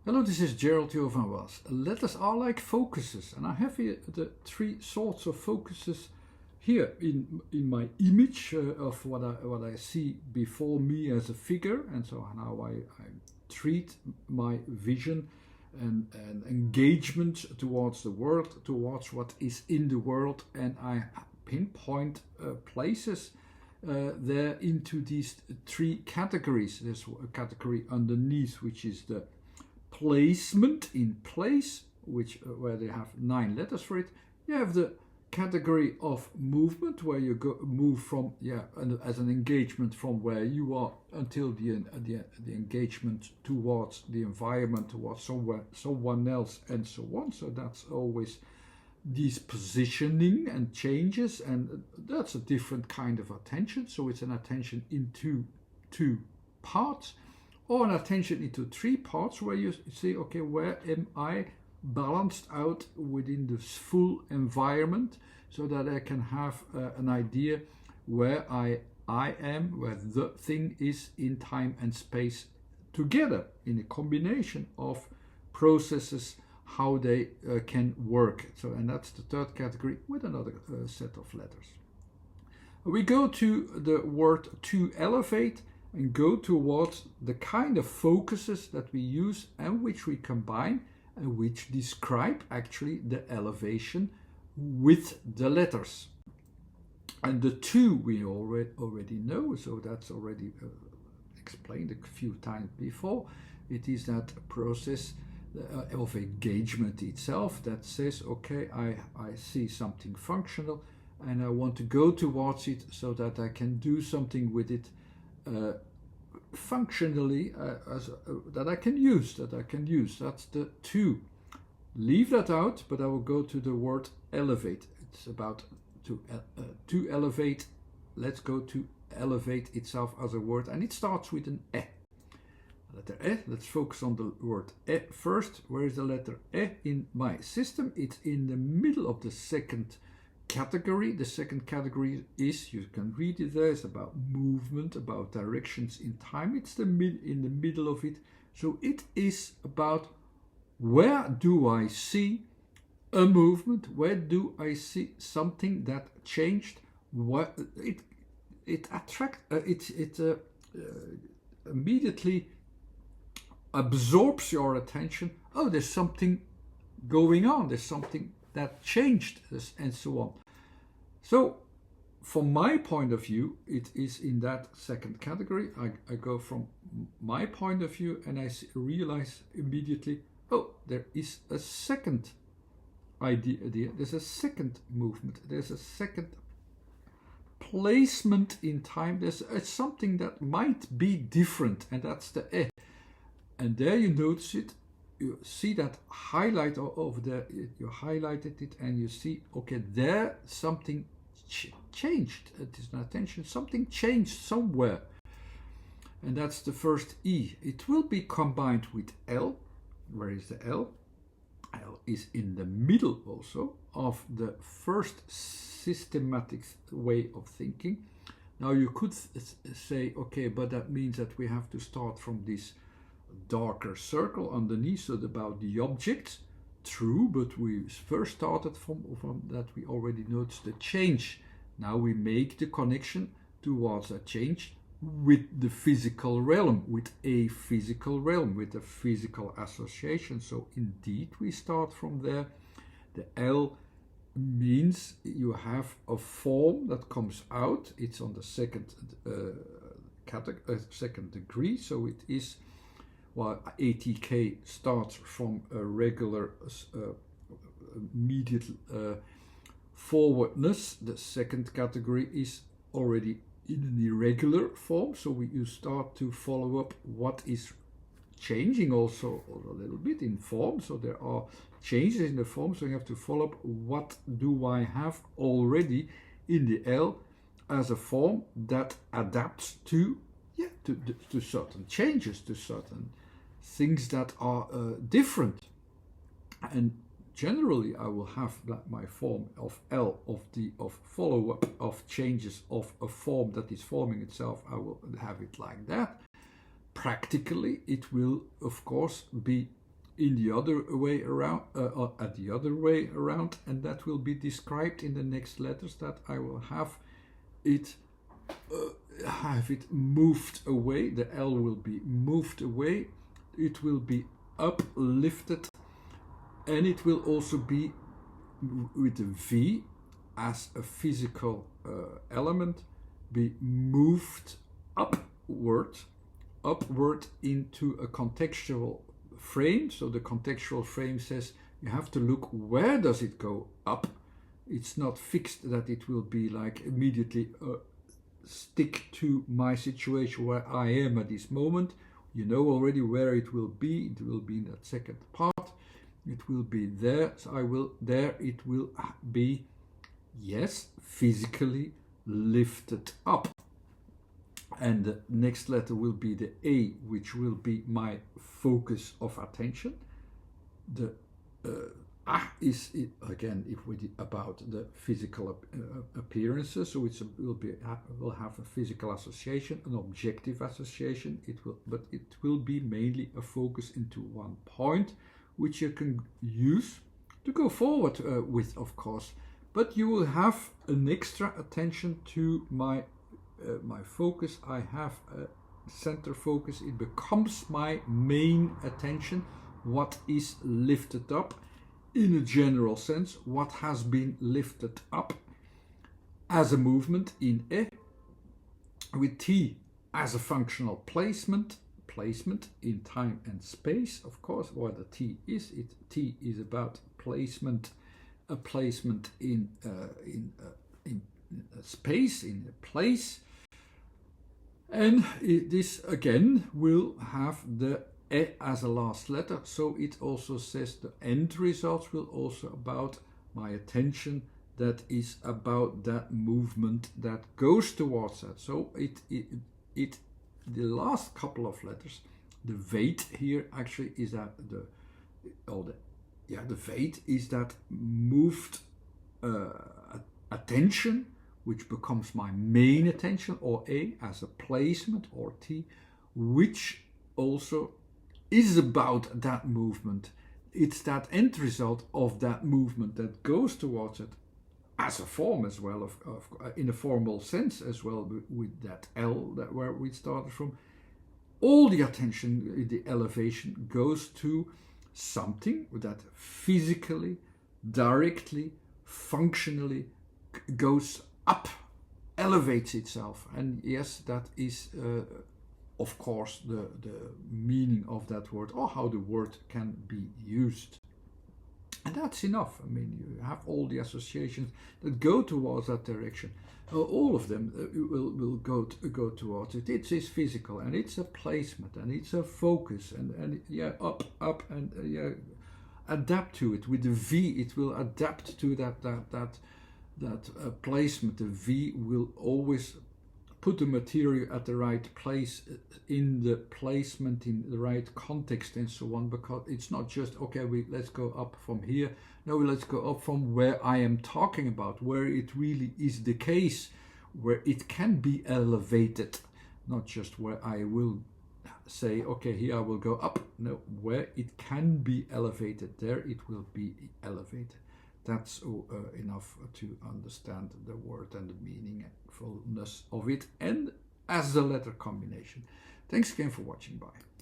Hello, this is Gerald Jo van Was. Letters are like focuses, and I have here the three sorts of focuses here in my image of what I see before me as a figure, and so how I treat my vision and engagement towards the world, towards what is in the world, and I pinpoint places there into these three categories. There's a category underneath, which is the placement in place, which where they have 9 letters for it. You have the category of movement, where you move from as an engagement from where you are until the engagement towards the environment, towards someone else, and so on. So that's always these positioning and changes, and that's a different kind of attention. So it's an attention into two parts, or an attention into 3 parts, where you say, okay, where am I balanced out within this full environment, so that I can have an idea where I am, where the thing is in time and space together, in a combination of processes, how they can work. So, and that's the third category with another set of letters. We go to the word to elevate and go towards the kind of focuses that we use and which we combine and which describe actually the elevation with the letters. And the two we already know, so that's already explained a few times before. It is that process of engagement itself that says, okay, I see something functional and I want to go towards it so that I can do something with it functionally, that I can use. That's the two. Leave that out, but I will go to the word elevate. It's about to elevate. Let's go to elevate itself as a word, and it starts with an e. Letter e. Let's focus on the word e first. Where is the letter e in my system? It's in the middle of the second category. The second category is, you can read it there, it's about movement, about directions in time. It's in the middle of it. So it is about, where do I see a movement? Where do I see something that changed? What it immediately absorbs your attention. Oh, there's something going on. There's something that changed, and so on. So, from my point of view, it is in that second category. I go from my point of view and I realize immediately, oh, there is a second idea, there's a second movement, there's a second placement in time, there's something that might be different, and that's the e. And there you notice it, you see that highlight over there, you highlighted it and you see, okay, there something changed. It is an attention, something changed somewhere. And that's the first E. It will be combined with L. Where is the L? L is in the middle also of the first systematic way of thinking. Now you could say, okay, but that means that we have to start from this darker circle underneath, so about the object. True, but we first started from that. We already noticed the change. Now we make the connection towards a change with the physical realm, with a physical realm, with a physical association. So indeed we start from there. The L means you have a form that comes out. It's on the second second degree, so it is, well, ATK starts from a regular immediate forwardness. The second category is already in an irregular form, so you start to follow up what is changing also a little bit in form. So there are changes in the form, so you have to follow up, what do I have already in the L as a form that adapts to certain changes, to certain things that are different. And generally I will have that my form of L of follow-up of changes of a form that is forming itself. I will have it like that. Practically it will of course be in the other way around, at the other way around, and that will be described in the next letters, that I will have it moved away. The L will be moved away, it will be uplifted, and it will also be with the V as a physical element, be moved upward into a contextual frame. So the contextual frame says you have to look, where does it go up? It's not fixed that it will be like immediately stick to my situation where I am at this moment. You know already where it will be. It will be in that second part. It will be there. So it will be, yes, physically lifted up. And the next letter will be the A, which will be my focus of attention. The is it, again, if we did about the physical appearances, so will have a physical association, an objective association. But it will be mainly a focus into one point, which you can use to go forward with, of course. But you will have an extra attention to my focus. I have a center focus. It becomes my main attention. What is lifted up in a general sense? What has been lifted up as a movement in E, with T as a functional placement in time and space, of course. What the T is, T is about placement, a placement in space, in a place. And this again will have the E as a last letter, so it also says the end results will also about my attention, that is about that movement that goes towards that. So the last couple of letters, the weight here actually is that the weight is that moved attention, which becomes my main attention, or A as a placement, or T, which also is about that movement. It's that end result of that movement that goes towards it as a form as well, of in a formal sense as well, with that L, that where we started from. All the attention, the elevation, goes to something that physically, directly, functionally goes up, elevates itself. And yes, that is of course the meaning of that word, or how the word can be used. And that's enough. I mean, you have all the associations that go towards that direction. All of them will go towards it. It is physical, and it's a placement, and it's a focus, and yeah, up, and yeah, adapt to it. With the V, it will adapt to that placement. The V will always put the material at the right place, in the placement, in the right context, and so on, because it's not just, okay, let's go up from here. No, let's go up from where I am talking about, where it really is the case, where it can be elevated, not just where I will say, okay, here I will go up. No, where it can be elevated, there it will be elevated. That's enough to understand the word and the meaningfulness of it, and as a letter combination. Thanks again for watching. Bye.